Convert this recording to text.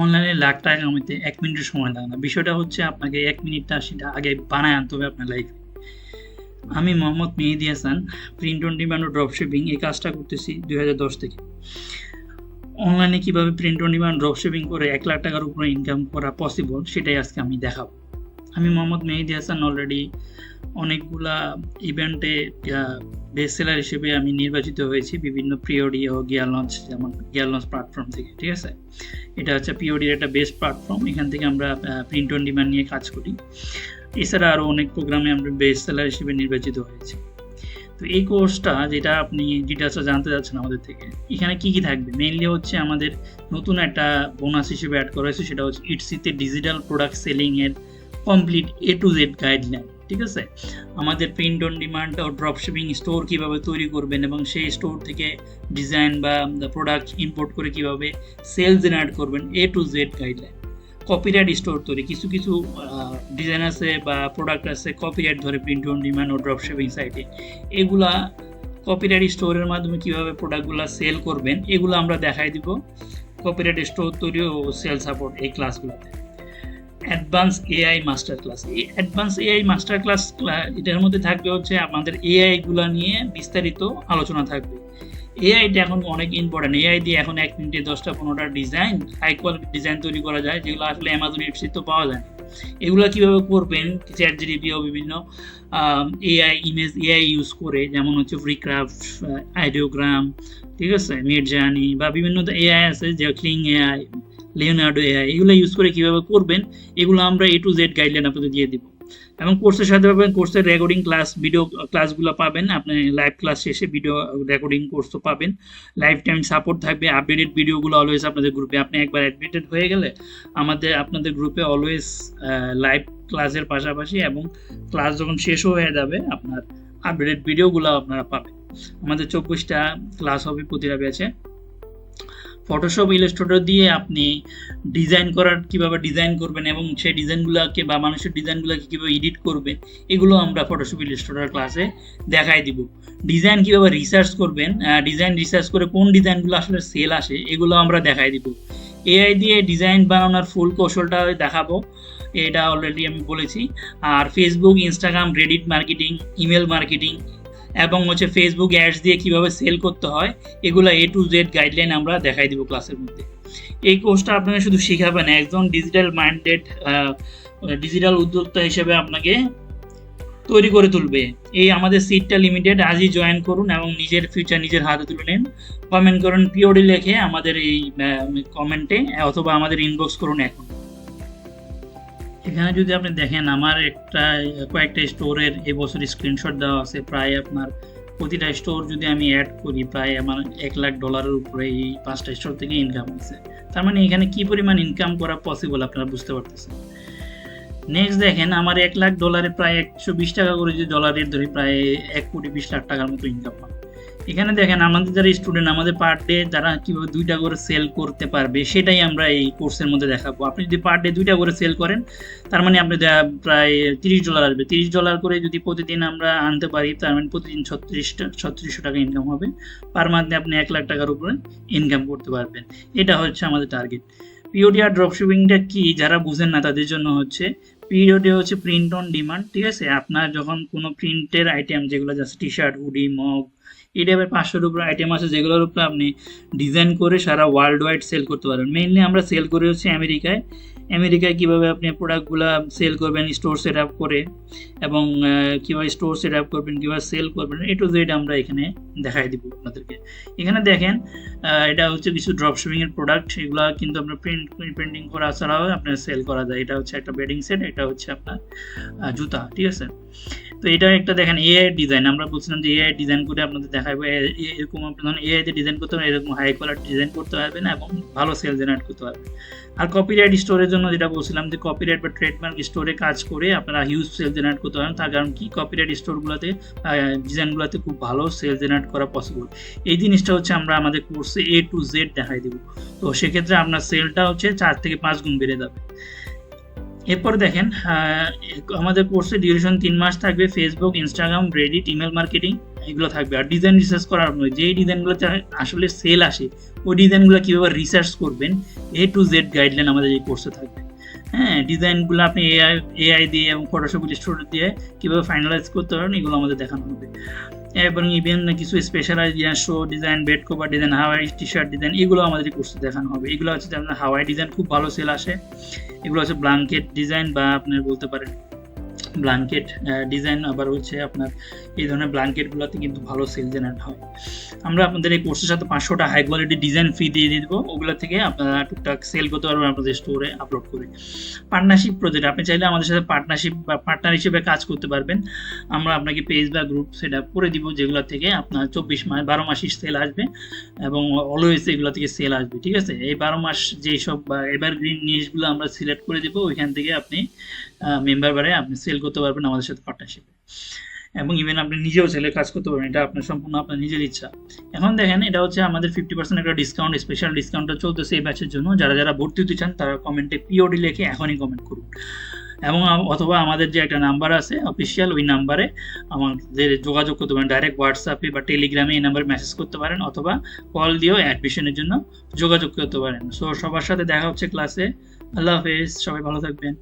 অনলাইনে লাখ টাকা কামাইতে 1 মিনিটের সময় লাগে না। বিষয়টা হচ্ছে আপনাকে 1 মিনিটটা সেটা আগে বানায় আনতে হবে আপনার লাইফে। আমি Mohammad Mehedi Hasan, print on demand ও ড্রপশিপিং এই কাজটা করতেছি 2010 থেকে। অনলাইনে কিভাবে প্রিন্ট অন ডিমান্ড ড্রপশিপিং করে 1 লাখ টাকার উপরে ইনকাম করা পসিবল সেটাই আজকে আমি দেখাবো। আমি মোহাম্মদ মেহেদী হাসান অলরেডি অনেকগুলা ইভেন্টে বেস্ট সেলার হিসেবে আমি নির্বাচিত হয়েছি বিভিন্ন প্রিওডি ও গিয়ার লঞ্চ, যেমন গিয়ার লঞ্চ প্ল্যাটফর্ম থেকে। ঠিক আছে, এটা হচ্ছে পিওডির একটা বেস্ট প্ল্যাটফর্ম। এখান থেকে আমরা প্রিন্ট অন ডিমান্ড নিয়ে কাজ করি। এছাড়া আরও অনেক প্রোগ্রামে আমরা বেস্ট সেলার হিসেবে নির্বাচিত হয়েছি। তো এই কোর্সটা যেটা আপনি ডিটেলসটা জানতে যাচ্ছেন আমাদের থেকে, এখানে কি কি থাকবে মেইনলি হচ্ছে আমাদের নতুন একটা বোনাস হিসেবে অ্যাড করা হয়েছে, সেটা হচ্ছে ইটসিতে ডিজিটাল প্রোডাক্ট সেলিং এর complete A to Z guideline. ঠিক আছে, আমাদের প্রিন্ট অন ডিমান্ড ও ড্রপশিপিং স্টোর কিভাবে তৈরি করবেন এবং সেই স্টোর থেকে ডিজাইন বা প্রোডাক্ট ইম্পোর্ট করে কিভাবে সেল জেনারেট করবেন, A to Z guideline. Copyright store তৈরি, কিছু কিছু ডিজাইন আছে বা প্রোডাক্ট আছে কপিরাইট ধরে প্রিন্ট অন ডিমান্ড ও ড্রপশিপিং সাইটে, এগুলা কপিরাইট স্টোরের মাধ্যমে কিভাবে প্রোডাক্টগুলো সেল করবেন এগুলো আমরা দেখাই দিব কপিরাইট স্টোর তৈরি ও সেল সাপোর্ট এই ক্লাসগুলোতে। অ্যাডভান্স এআই মাস্টার ক্লাস, এই অ্যাডভান্স এআই মাস্টার ক্লাস এটার মধ্যে থাকবে হচ্ছে আমাদের এআই গুলা নিয়ে বিস্তারিত আলোচনা থাকবে। এআইটা এখন অনেক ইম্পর্টেন্ট। এআই দিয়ে এখন 1 মিনিটে 10টা-15টা ডিজাইন, হাই কোয়ালিটি ডিজাইন তৈরি করা যায়, যেগুলো আসলে অ্যামাজন ওয়েবসাইট তো পাওয়া যায় না। এগুলো কীভাবে করবেন, চ্যাট জিপিটি ও বিভিন্ন এআই ইমেজ এআই ইউজ করে, যেমন হচ্ছে ফ্রিক্রাফট, আইডিওগ্রাম, ঠিক আছে, মিড জার্নি বা বিভিন্ন এআই আছে যে ক্লিং এআই, লিওনার্ডো এআই, এগুলো ইউজ করে কীভাবে করবেন এগুলো আমরা A to Z গাইডলাইন আপনাদের দিয়ে দিব। এবং কোর্সের সাথে পাবেন কোর্সের রেকর্ডিং ক্লাস, ভিডিও ক্লাসগুলো পাবেন, আপনি লাইভ ক্লাস শেষে ভিডিও রেকর্ডিং কোর্সও পাবেন, লাইফ টাইম সাপোর্ট থাকবে, আপডেটেড ভিডিওগুলো অলওয়েজ আপনাদের গ্রুপে। আপনি একবার অ্যাডমিটেড হয়ে গেলে আপনাদের গ্রুপে অলওয়েজ লাইভ ক্লাসের পাশাপাশি এবং ক্লাস যখন শেষ হয়ে যাবে আপনার আপডেটেড ভিডিওগুলো আপনারা পাবেন। আমাদের 24টা ক্লাস হবে প্রতিটা ব্যাচে। ফটোশপ ইলাস্ট্রেটর দিয়ে আপনি কিভাবে ডিজাইন করবেন এবং সেই ডিজাইনগুলোকে বা মানুষের ডিজাইনগুলোকে কীভাবে এডিট করবেন এগুলো আমরা ফটোশপ ইলাস্ট্রেটর ক্লাসে দেখাই দিব। ডিজাইন কীভাবে রিসার্চ করবেন, ডিজাইন রিসার্চ করে কোন ডিজাইনগুলো আসলে সেল আসে এগুলো আমরা দেখাই দিব। এআই দিয়ে ডিজাইন বানানোর ফুল কৌশলটা দেখাবো, এটা অলরেডি আমি বলেছি। আর Facebook, Instagram, Reddit marketing, email marketing এবং হচ্ছে ফেসবুক অ্যাডস দিয়ে কিভাবে সেল করতে হয় এগুলো A to Z গাইডলাইন আমরা দেখাই দিব ক্লাসের মধ্যে। এই কোর্সটা আপনাকে শুধু শেখাবে না, একজন ডিজিটাল মাইন্ডেড ডিজিটাল উদ্যোক্তা হিসেবে আপনাকে তৈরি করে তুলবে। এই আমাদের সিটটা লিমিটেড, আজই জয়েন করুন এবং নিজের ফিউচার নিজের হাতে তুলে নিন। কমেন্ট করুন পিওডি লিখে আমাদের এই কমেন্টে, অথবা আমাদের ইনবক্স করুন এখন। এখানে যদি আপনি দেখেন আমার কয়েকটা স্টোরের এবছর স্ক্রিনশট দেওয়া আছে। প্রায় আপনার প্রতিটা স্টোর যদি আমি অ্যাড করি প্রায় আমার $1 লাখ উপরে এই 5টা স্টোর থেকে ইনকাম আছে। তার মানে এখানে কি পরিমাণ ইনকাম করা পসিবল আপনারা বুঝতে পারতেছেন। নেক্সট দেখেন আমার $1 লাখ প্রায় 120 টাকা করে যদি ডলার রেট ধরি প্রায় 1,20,00,000 টাকার মতো ইনকাম হয়। এখানে দেখেন আমাদের যারা স্টুডেন্ট, আমাদের পার ডে যারা কীভাবে 2টা করে সেল করতে পারবে সেটাই আমরা এই কোর্সের মধ্যে দেখাবো। আপনি যদি পার ডে 2টা করে সেল করেন তার মানে আপনি প্রায় $30 আসবে। $30 করে যদি প্রতিদিন আমরা আনতে পারি তার মানে প্রতিদিন 3600 টাকা ইনকাম হবে। পার মান্থে আপনি $1 লাখ উপরে ইনকাম করতে পারবেন। এটা হচ্ছে আমাদের টার্গেট। পিওডি আর ড্রপশিপিংটা কি যারা বুঝেন না তাদের জন্য হচ্ছে, পিওডি হচ্ছে প্রিন্ট অন ডিমান্ড। ঠিক আছে, আপনার যখন কোনো প্রিন্টের আইটেম, যেগুলো just T shirt, hoodie, mug, এই টাইপের 500-এর উপরে আইটেম আছে যেগুলোর উপরে আপনি ডিজাইন করে সারা ওয়ার্ল্ড ওয়াইড সেল করতে পারেন। মেইনলি আমরা সেল করে হচ্ছে আমেরিকায় কীভাবে আপনি প্রোডাক্টগুলো সেল করবেন স্টোর সেট আপ করে, এবং কীভাবে স্টোর সেট আপ করবেন, কীভাবে সেল করবেন, A to Z আমরা এখানে দেখাই দিব আপনাদেরকে। এখানে দেখেন এটা হচ্ছে কিছু ড্রপশিপিংয়ের প্রোডাক্ট, এগুলো কিন্তু আপনার প্রিন্টিং করা ছাড়াও আপনার সেল করা যায়। এটা হচ্ছে একটা বেডিং সেট, এটা হচ্ছে আপনার জুতা। ঠিক আছে, তো এটা একটা দেখেন এআই ডিজাইন, আমরা বলছিলাম যে এআই ডিজাইন করে আপনাদের দেখাবো। এরকম আপনি ধরুন এআই তে ডিজাইন করতে পারবেন, এরকম হাই কোয়ালিটি ডিজাইন করতে পারবেন এবং ভালো সেল জেনারেট করতে পারবেন। আর কপিরাইট স্টোরের জন্য যেটা বলছিলাম যে কপিরাইট বা ট্রেডমার্ক স্টোরে কাজ করে আপনারা হিউজ সেল জেনারেট করতে পারেন। তার কারণ কি, কপিরাইট স্টোরগুলোতে ডিজাইনগুলোতে খুব ভালো সেল জেনারেট করা পসিবল। এই জিনিসটা হচ্ছে আমরা আমাদের কোর্সে A to Z দেখাই দেবো। তো সেক্ষেত্রে আপনার সেলটা হচ্ছে 4 থেকে 5 গুণ বেড়ে যাবে। এরপর দেখেন আমাদের কোর্সে ডিউরেশন 3 মাস থাকবে। Facebook, Instagram, Reddit, email marketing এগুলো থাকবে। আর ডিজাইন রিসার্চ করার মধ্যে যেই ডিজাইনগুলো আসলে সেল আসে ওই ডিজাইনগুলো কীভাবে রিসার্চ করবেন A to Z গাইডলাইন আমাদের এই কোর্সে থাকবে। হ্যাঁ, ডিজাইনগুলো আপনি এআই দিয়ে এবং ফটোশপ ইলাস্ট্রেটর দিয়ে কীভাবে ফাইনালাইজ করতে পারেন এগুলো আমাদের দেখানো হবে। এবং ইভেন কিছু specialize shoe design, bed cover design, Hawaii T shirt design এগুলো আমাদের এই কোর্সে দেখানো হবে। এগুলো হচ্ছে যে আপনার হাওয়াই ডিজাইন খুব ভালো সেল আসে। এগুলো হচ্ছে ব্ল্যাঙ্কেট ডিজাইন বা আপনার বলতে পারেন ব্ল্যাঙ্কেট ডিজাইন, আবার হচ্ছে আপনার এই ধরনের ব্ল্যাঙ্কেটগুলোতে কিন্তু ভালো সেল জেনারেট হয়। আমরা আপনাদের এই কোর্সের সাথে 500টা হাই কোয়ালিটি ডিজাইন ফ্রি দিয়ে দেবো, ওগুলো থেকে আপনারা টুকটাক সেল করতে পারবেন আপনাদের স্টোরে আপলোড করে। পার্টনারশিপ প্রজেক্ট, আপনি চাইলে আমাদের সাথে পার্টনারশিপ বা পার্টনার হিসেবে কাজ করতে পারবেন। আমরা আপনাকে পেজ বা গ্রুপ সেট আপ করে দিব, যেগুলো থেকে আপনার 12 মাসই সেল আসবে এবং অলওয়েজ এগুলো থেকে সেল আসবে। ঠিক আছে, এই 12 মাস যেই সব এভারগ্রিন জিনিসগুলো আমরা সিলেক্ট করে দিব, ওইখান থেকে আপনি মেম্বার বারে আপনি সেল করতে পারবেন আমাদের সাথে পার্টনারশিপে। এবং ইভেন আপনি নিজেও সেলে কাজ করতে পারবেন, এটা আপনার সম্পূর্ণ আপনার নিজের ইচ্ছা। এখন দেখেন, এটা হচ্ছে আমাদের 50% একটা ডিসকাউন্ট, স্পেশাল ডিসকাউন্টটা চলতেছে এই ব্যাচের জন্য। যারা যারা ভর্তি হতে চান তারা কমেন্টে POD লিখে এখনই কমেন্ট করুন, এবং অথবা আমাদের যে একটা নাম্বার আছে অফিসিয়াল, ওই নাম্বারে আমাদের যোগাযোগ করতে পারেন। ডাইরেক্ট হোয়াটসঅ্যাপে বা টেলিগ্রামে এই নাম্বারে মেসেজ করতে পারেন, অথবা কল দিয়েও অ্যাডমিশনের জন্য যোগাযোগ করতে পারেন। সো সবার সাথে দেখা হচ্ছে ক্লাসে। আল্লাহ হাফেজ, সবাই ভালো থাকবেন।